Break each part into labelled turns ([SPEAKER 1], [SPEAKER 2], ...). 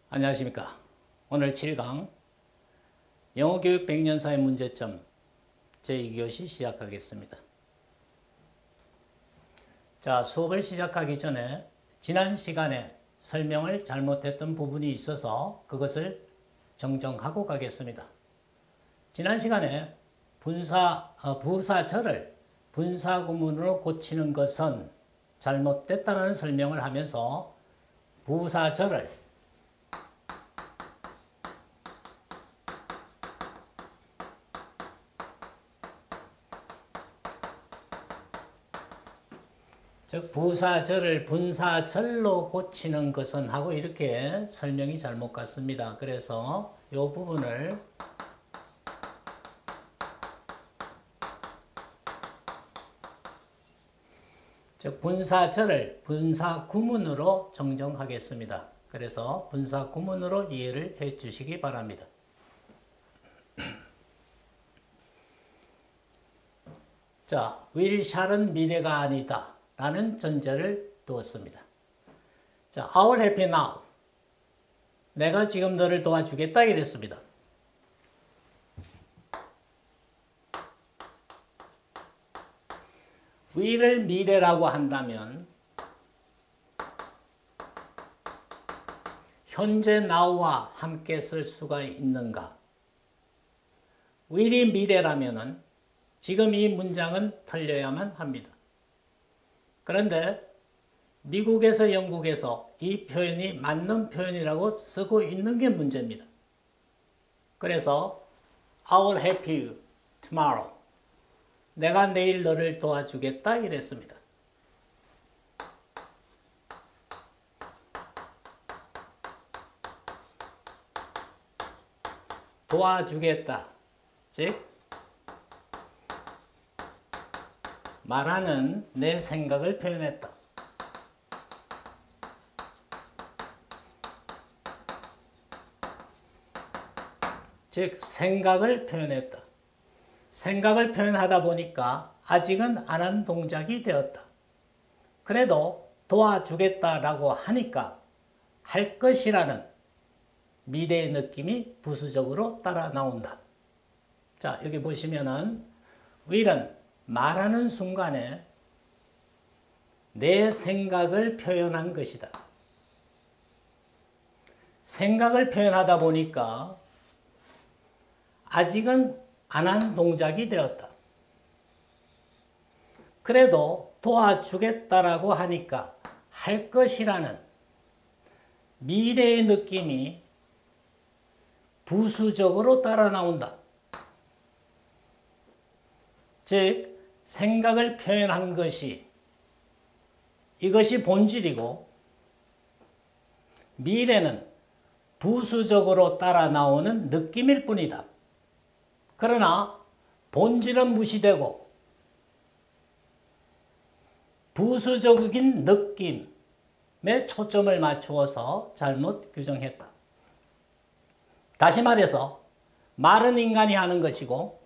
[SPEAKER 1] 안녕하십니까. 오늘 7강 영어교육 100년사의 문제점 제2교시 시작하겠습니다. 자, 수업을 시작하기 전에 지난 시간에 설명을 잘못했던 부분이 있어서 그것을 정정하고 가겠습니다. 지난 시간에 부사절을 분사구문으로 고치는 것은 잘못됐다는 설명을 하면서 부사절을 즉 부사절을 분사절로 고치는 것은 하고 이렇게 설명이 잘못 갔습니다. 그래서 이 부분을 즉 분사절을 분사구문으로 정정하겠습니다. 그래서 분사구문으로 이해를 해 주시기 바랍니다. 자, will, shall은 미래가 아니다 라는 전제를 두었습니다. 자, I will help you now. 내가 지금 너를 도와주겠다 이랬습니다. will을 미래라고 한다면 현재 now와 함께 쓸 수가 있는가? will이 미래라면은 지금 이 문장은 틀려야만 합니다. 그런데 미국에서 영국에서 이 표현이 맞는 표현이라고 쓰고 있는 게 문제입니다. 그래서 I will help you tomorrow. 내가 내일 너를 도와주겠다 이랬습니다. 도와주겠다. 즉 말하는 내 생각을 표현했다. 즉 생각을 표현했다. 생각을 표현하다 보니까 아직은 안 한 동작이 되었다. 그래도 도와주겠다라고 하니까 할 것이라는 미래의 느낌이 부수적으로 따라 나온다. 자, 여기 보시면은 will은 말하는 순간에 내 생각을 표현한 것이다. 생각을 표현하다 보니까 아직은 안 한 동작이 되었다. 그래도 도와주겠다라고 하니까 할 것이라는 미래의 느낌이 부수적으로 따라 나온다. 즉 생각을 표현한 것이 이것이 본질이고 미래는 부수적으로 따라 나오는 느낌일 뿐이다. 그러나 본질은 무시되고 부수적인 느낌에 초점을 맞추어서 잘못 규정했다. 다시 말해서 말은 인간이 하는 것이고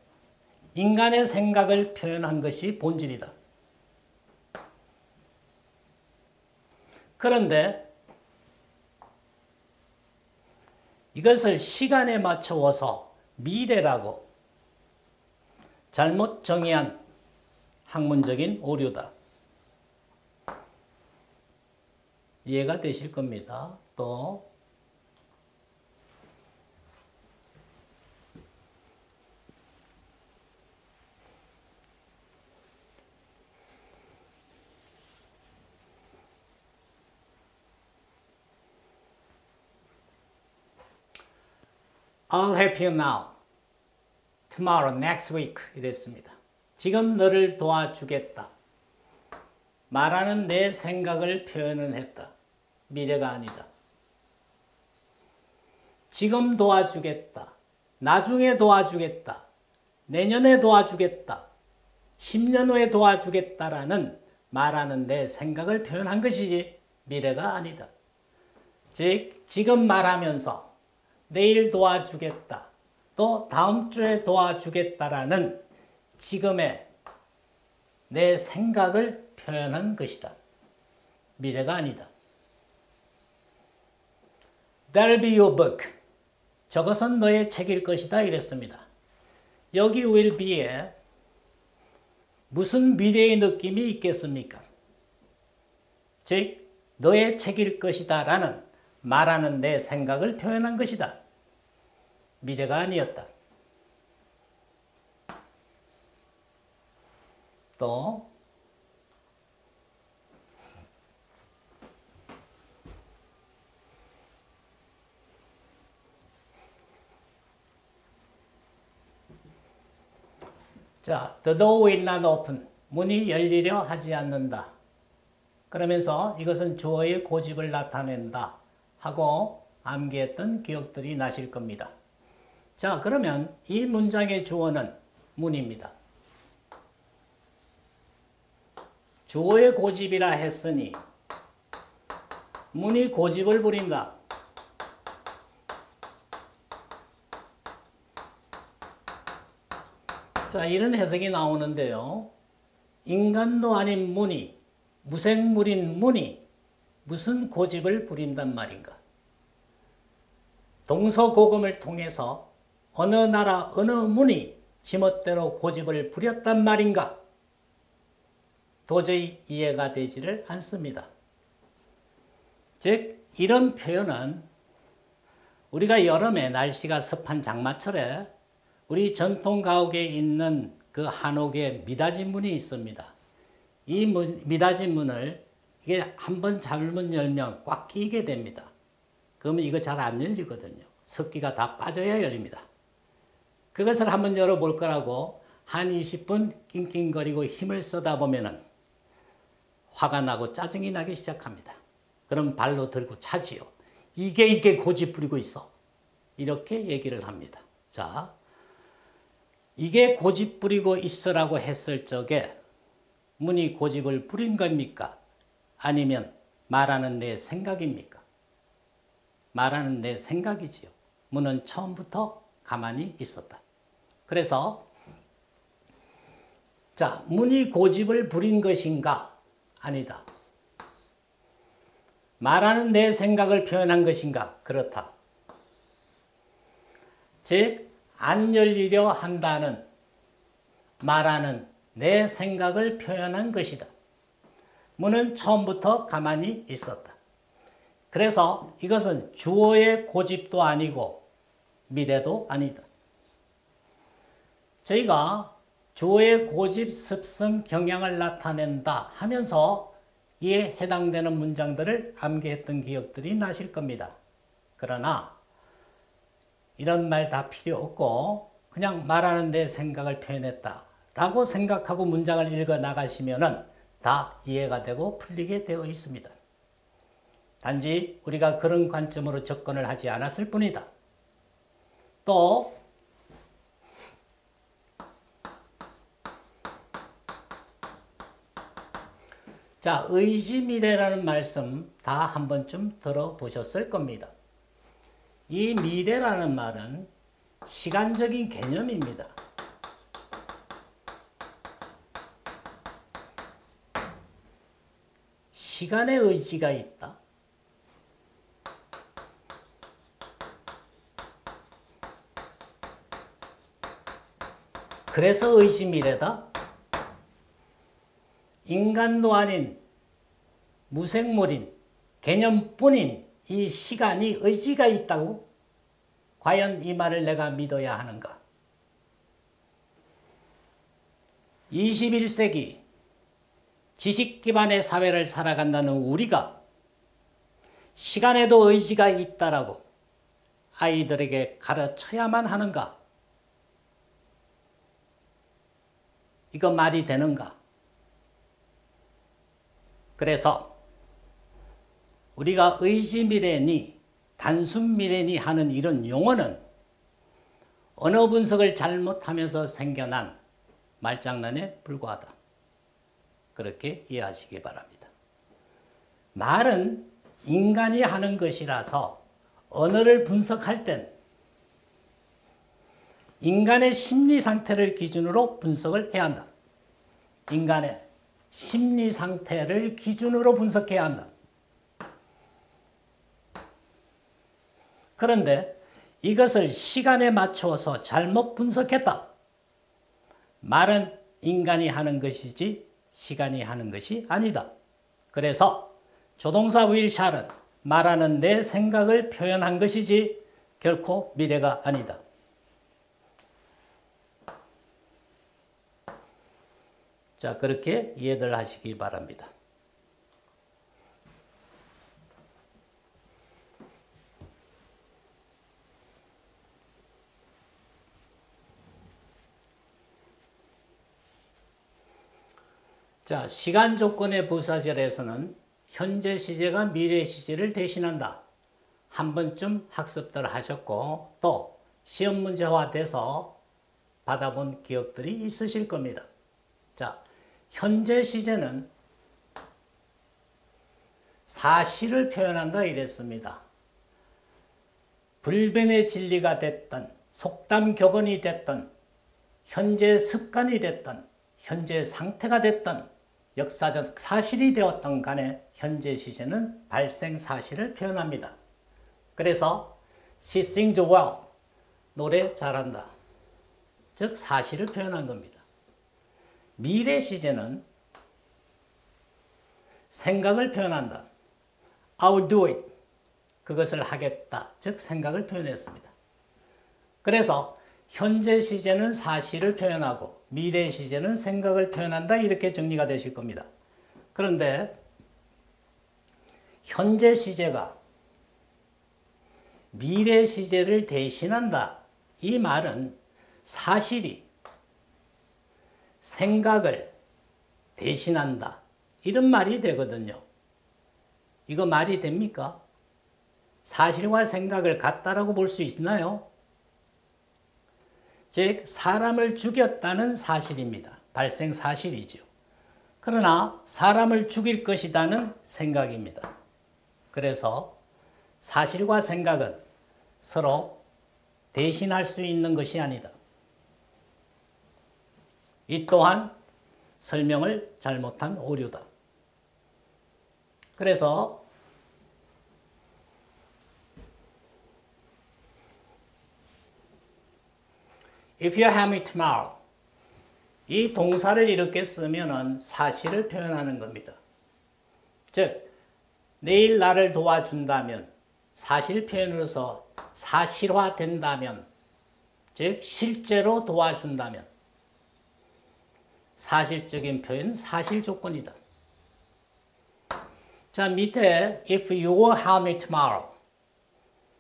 [SPEAKER 1] 인간의 생각을 표현한 것이 본질이다. 그런데 이것을 시간에 맞추어서 미래라고 잘못 정의한 학문적인 오류다. 이해가 되실 겁니다. 또 I'll help you now. Tomorrow, next week 이랬습니다. 지금 너를 도와주겠다. 말하는 내 생각을 표현을 했다. 미래가 아니다. 지금 도와주겠다. 나중에 도와주겠다. 내년에 도와주겠다. 10년 후에 도와주겠다라는 말하는 내 생각을 표현한 것이지 미래가 아니다. 즉 지금 말하면서 내일 도와주겠다. 또 다음 주에 도와주겠다라는 지금의 내 생각을 표현한 것이다. 미래가 아니다. That'll be your book. 저것은 너의 책일 것이다 이랬습니다. 여기 will be에 무슨 미래의 느낌이 있겠습니까? 즉 너의 책일 것이다 라는 말하는 내 생각을 표현한 것이다. 미래가 아니었다. 또 자, the door will not open. 문이 열리려 하지 않는다. 그러면서 이것은 주어의 고집을 나타낸다 하고 암기했던 기억들이 나실 겁니다. 자, 그러면 이 문장의 주어는 문입니다. 주어의 고집이라 했으니 문이 고집을 부린다. 자, 이런 해석이 나오는데요. 인간도 아닌 문이, 무생물인 문이 무슨 고집을 부린단 말인가? 동서고금을 통해서 어느 나라, 어느 문이 지멋대로 고집을 부렸단 말인가? 도저히 이해가 되지를 않습니다. 즉, 이런 표현은 우리가 여름에 날씨가 습한 장마철에 우리 전통 가옥에 있는 그 한옥에 미닫이 문이 있습니다. 이 미닫이 문을 이게 한번 잘못 열면 꽉 끼게 됩니다. 그러면 이거 잘 안 열리거든요. 습기가 다 빠져야 열립니다. 그것을 한번 열어볼 거라고 한 20분 낑낑거리고 힘을 쓰다 보면은 화가 나고 짜증이 나기 시작합니다. 그럼 발로 들고 차지요. 이게 고집 부리고 있어. 이렇게 얘기를 합니다. 자, 이게 고집 부리고 있어라고 했을 적에 문이 고집을 부린 겁니까? 아니면 말하는 내 생각입니까? 말하는 내 생각이지요. 문은 처음부터 가만히 있었다. 그래서 자, 문이 고집을 부린 것인가? 아니다. 말하는 내 생각을 표현한 것인가? 그렇다. 즉, 안 열리려 한다는 말하는 내 생각을 표현한 것이다. 문은 처음부터 가만히 있었다. 그래서 이것은 주어의 고집도 아니고 미래도 아니다. 저희가 주어의 고집, 습성, 경향을 나타낸다 하면서 이에 해당되는 문장들을 암기했던 기억들이 나실 겁니다. 그러나 이런 말 다 필요 없고 그냥 말하는 내 생각을 표현했다 라고 생각하고 문장을 읽어 나가시면은 다 이해가 되고 풀리게 되어 있습니다. 단지 우리가 그런 관점으로 접근을 하지 않았을 뿐이다. 또 자, 의지미래라는 말씀 다 한 번쯤 들어보셨을 겁니다. 이 미래라는 말은 시간적인 개념입니다. 시간에 의지가 있다. 그래서 의지미래다. 인간도 아닌 무생물인 개념뿐인 이 시간이 의지가 있다고? 과연 이 말을 내가 믿어야 하는가? 21세기 지식 기반의 사회를 살아간다는 우리가 시간에도 의지가 있다라고 아이들에게 가르쳐야만 하는가? 이거 말이 되는가? 그래서 우리가 의지미래니 단순미래니 하는 이런 용어는 언어 분석을 잘못하면서 생겨난 말장난에 불과하다. 그렇게 이해하시기 바랍니다. 말은 인간이 하는 것이라서 언어를 분석할 땐 인간의 심리 상태를 기준으로 분석을 해야 한다. 인간의 심리 상태를 기준으로 분석해야 한다. 그런데 이것을 시간에 맞추어서 잘못 분석했다. 말은 인간이 하는 것이지 시간이 하는 것이 아니다. 그래서 조동사 will shall은 말하는 내 생각을 표현한 것이지 결코 미래가 아니다. 자, 그렇게 이해들 하시기 바랍니다. 자, 시간 조건의 부사절에서는 현재 시제가 미래 시제를 대신한다. 한 번쯤 학습들 하셨고 또 시험 문제화 돼서 받아본 기억들이 있으실 겁니다. 자, 현재 시제는 사실을 표현한다 이랬습니다. 불변의 진리가 됐든 속담 격언이 됐든 현재 습관이 됐든 현재 상태가 됐든 역사적 사실이 되었던 간에 현재 시제는 발생 사실을 표현합니다. 그래서 she sings well, 노래 잘한다. 즉 사실을 표현한 겁니다. 미래 시제는 생각을 표현한다. I'll do it, 그것을 하겠다. 즉 생각을 표현했습니다. 그래서 현재 시제는 사실을 표현하고 미래 시제는 생각을 표현한다. 이렇게 정리가 되실 겁니다. 그런데 현재 시제가 미래 시제를 대신한다. 이 말은 사실이 생각을 대신한다. 이런 말이 되거든요. 이거 말이 됩니까? 사실과 생각을 같다라고 볼 수 있나요? 즉 사람을 죽였다는 사실입니다. 발생 사실이죠. 그러나 사람을 죽일 것이라는 생각입니다. 그래서 사실과 생각은 서로 대신할 수 있는 것이 아니다. 이 또한 설명을 잘못한 오류다. 그래서 If you have me tomorrow, 이 동사를 이렇게 쓰면은 사실을 표현하는 겁니다. 즉 내일 나를 도와준다면 사실 표현으로서 사실화된다면 즉 실제로 도와준다면 사실적인 표현 사실 조건이다. 자, 밑에 if you will have me tomorrow,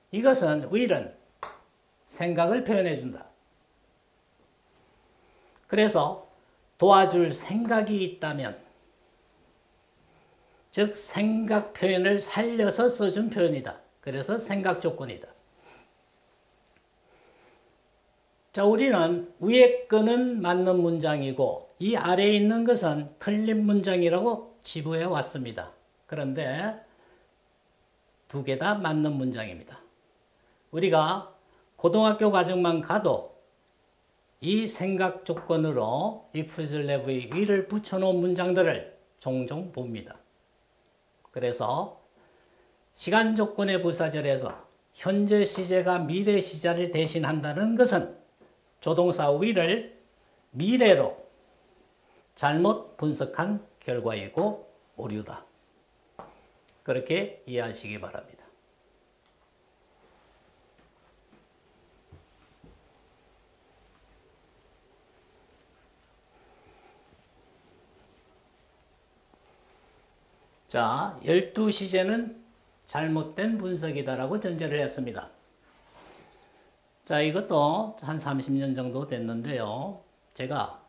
[SPEAKER 1] 이것은 will은 생각을 표현해 준다. 그래서 도와줄 생각이 있다면 즉 생각 표현을 살려서 써준 표현이다. 그래서 생각 조건이다. 자, 우리는 위에 거는 맞는 문장이고 이 아래에 있는 것은 틀린 문장이라고 지부해 왔습니다. 그런데 두 개 다 맞는 문장입니다. 우리가 고등학교 과정만 가도 이 생각 조건으로 if, have, will을 붙여놓은 문장들을 종종 봅니다. 그래서 시간 조건의 부사절에서 현재 시제가 미래 시제를 대신한다는 것은 조동사 will을 미래로 잘못 분석한 결과이고 오류다. 그렇게 이해하시기 바랍니다. 자, 12시제는 잘못된 분석이다라고 전제를 했습니다. 자, 이것도 한 30년 정도 됐는데요. 제가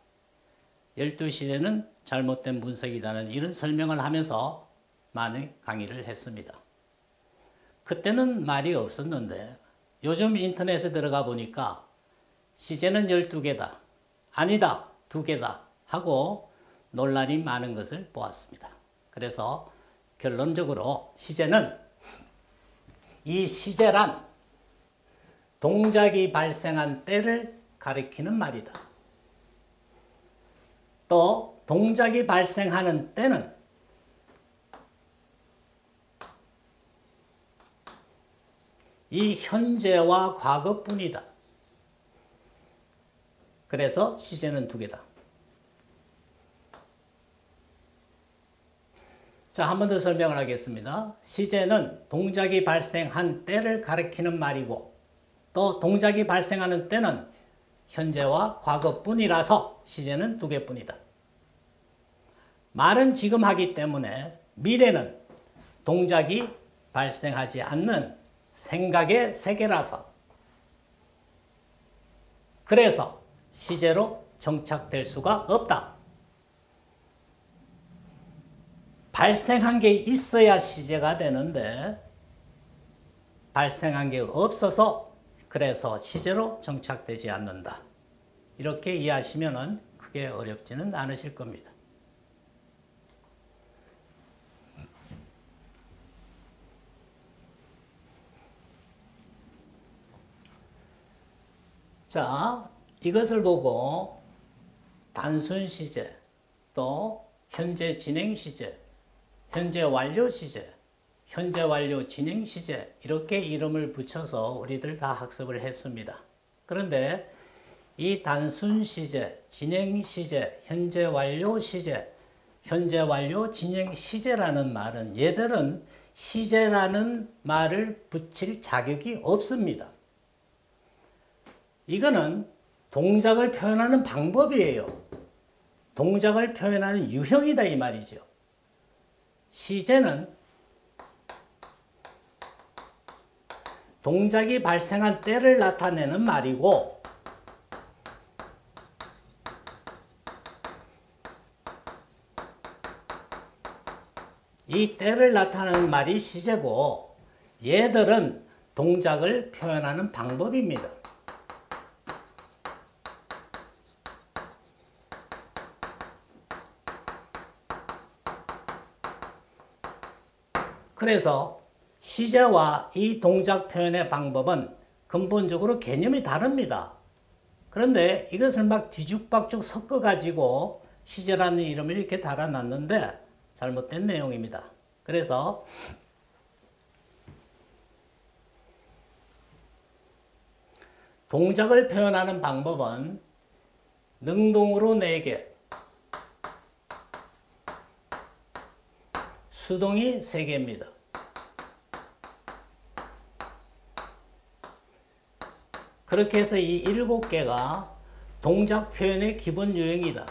[SPEAKER 1] 12시제는 잘못된 분석이라는 이런 설명을 하면서 많은 강의를 했습니다. 그때는 말이 없었는데 요즘 인터넷에 들어가 보니까 시제는 12개다. 아니다. 2개다. 하고 논란이 많은 것을 보았습니다. 그래서 결론적으로 시제는 이 시제란 동작이 발생한 때를 가리키는 말이다. 또 동작이 발생하는 때는 이 현재와 과거뿐이다. 그래서 시제는 두 개다. 자, 한 번 더 설명을 하겠습니다. 시제는 동작이 발생한 때를 가리키는 말이고 또 동작이 발생하는 때는 현재와 과거뿐이라서 시제는 두 개뿐이다. 말은 지금 하기 때문에 미래는 동작이 발생하지 않는 생각의 세계라서 그래서 시제로 정착될 수가 없다. 발생한 게 있어야 시제가 되는데 발생한 게 없어서 그래서 시제로 정착되지 않는다. 이렇게 이해하시면 크게 어렵지는 않으실 겁니다. 자, 이것을 보고 단순 시제, 또 현재 진행 시제, 현재 완료 시제, 현재 완료 진행 시제 이렇게 이름을 붙여서 우리들 다 학습을 했습니다. 그런데 이 단순 시제, 진행 시제, 현재 완료 시제, 현재 완료 진행 시제라는 말은 얘들은 시제라는 말을 붙일 자격이 없습니다. 이거는 동작을 표현하는 방법이에요. 동작을 표현하는 유형이다 이 말이죠. 시제는 동작이 발생한 때를 나타내는 말이고 이 때를 나타내는 말이 시제고 얘들은 동작을 표현하는 방법입니다. 그래서 시제와 이 동작 표현의 방법은 근본적으로 개념이 다릅니다. 그런데 이것을 막 뒤죽박죽 섞어가지고 시제라는 이름을 이렇게 달아놨는데 잘못된 내용입니다. 그래서 동작을 표현하는 방법은 능동으로 4개, 수동이 3개입니다. 그렇게 해서 이 7개가 동작 표현의 기본 유형이다.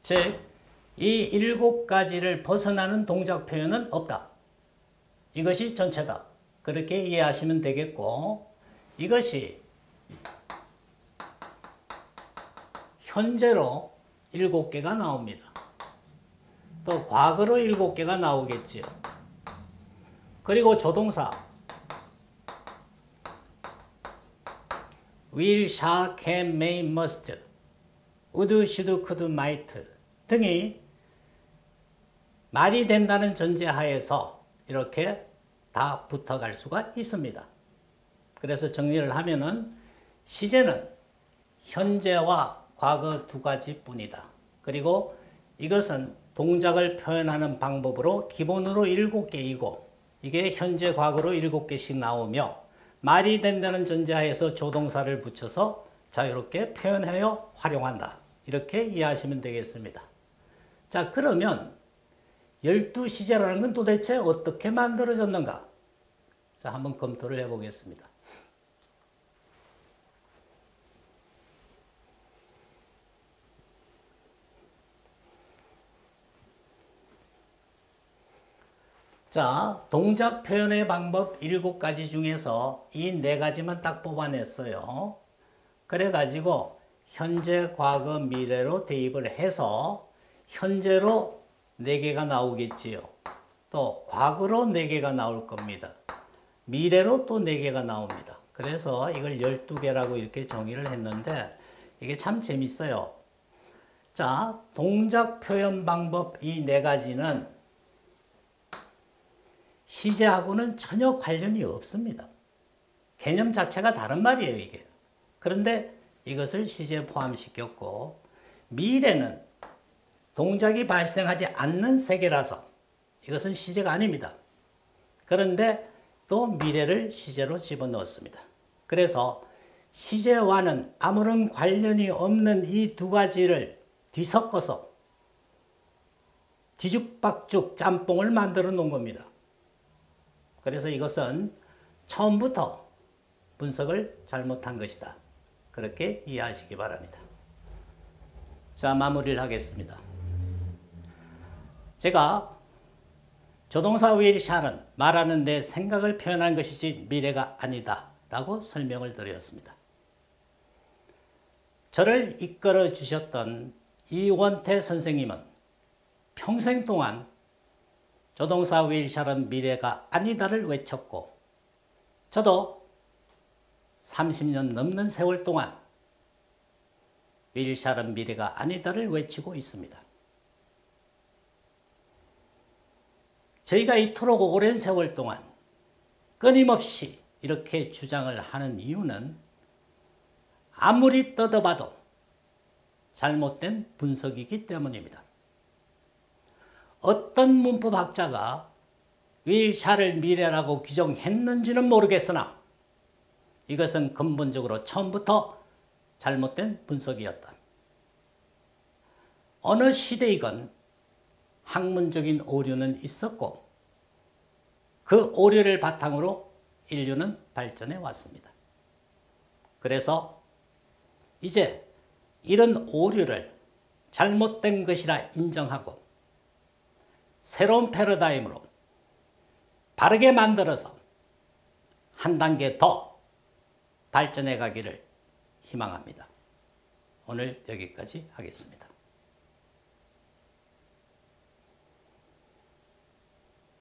[SPEAKER 1] 즉, 이 7가지를 벗어나는 동작 표현은 없다. 이것이 전체다. 그렇게 이해하시면 되겠고, 이것이 현재로 7개가 나옵니다. 또 과거로 7개가 나오겠지요. 그리고 조동사 will, shall, can, may, must, would, should, could, might 등이 말이 된다는 전제하에서 이렇게 다 붙어갈 수가 있습니다. 그래서 정리를 하면은 시제는 현재와 과거 2가지 뿐이다. 그리고 이것은 동작을 표현하는 방법으로 기본으로 7개이고 이게 현재 과거로 7개씩 나오며 말이 된다는 전제하에서 조동사를 붙여서 자유롭게 표현하여 활용한다. 이렇게 이해하시면 되겠습니다. 자, 그러면 12시제라는 건 도대체 어떻게 만들어졌는가? 자, 한번 검토를 해보겠습니다. 자, 동작 표현의 방법 7가지 중에서 이 4가지만 딱 뽑아냈어요. 그래가지고 현재, 과거, 미래로 대입을 해서 현재로 4개가 나오겠지요. 또 과거로 4개가 나올 겁니다. 미래로 또 4개가 나옵니다. 그래서 이걸 12개라고 이렇게 정의를 했는데 이게 참 재밌어요. 자, 동작 표현 방법 이 4가지는 시제하고는 전혀 관련이 없습니다. 개념 자체가 다른 말이에요, 이게. 그런데 이것을 시제에 포함시켰고, 미래는 동작이 발생하지 않는 세계라서 이것은 시제가 아닙니다. 그런데 또 미래를 시제로 집어넣었습니다. 그래서 시제와는 아무런 관련이 없는 이 두 가지를 뒤섞어서 뒤죽박죽 짬뽕을 만들어 놓은 겁니다. 그래서 이것은 처음부터 분석을 잘못한 것이다. 그렇게 이해하시기 바랍니다. 자, 마무리를 하겠습니다. 제가 조동사 will shall은 말하는 내 생각을 표현한 것이지 미래가 아니다 라고 설명을 드렸습니다. 저를 이끌어 주셨던 이원태 선생님은 평생 동안 조동사 will shall은 미래가 아니다를 외쳤고, 저도 30년 넘는 세월 동안 will shall은 미래가 아니다를 외치고 있습니다. 저희가 이토록 오랜 세월 동안 끊임없이 이렇게 주장을 하는 이유는 아무리 뜯어봐도 잘못된 분석이기 때문입니다. 어떤 문법학자가 will shall을 미래라고 규정했는지는 모르겠으나 이것은 근본적으로 처음부터 잘못된 분석이었다. 어느 시대이건 학문적인 오류는 있었고 그 오류를 바탕으로 인류는 발전해 왔습니다. 그래서 이제 이런 오류를 잘못된 것이라 인정하고 새로운 패러다임으로 바르게 만들어서 한 단계 더 발전해 가기를 희망합니다. 오늘 여기까지 하겠습니다.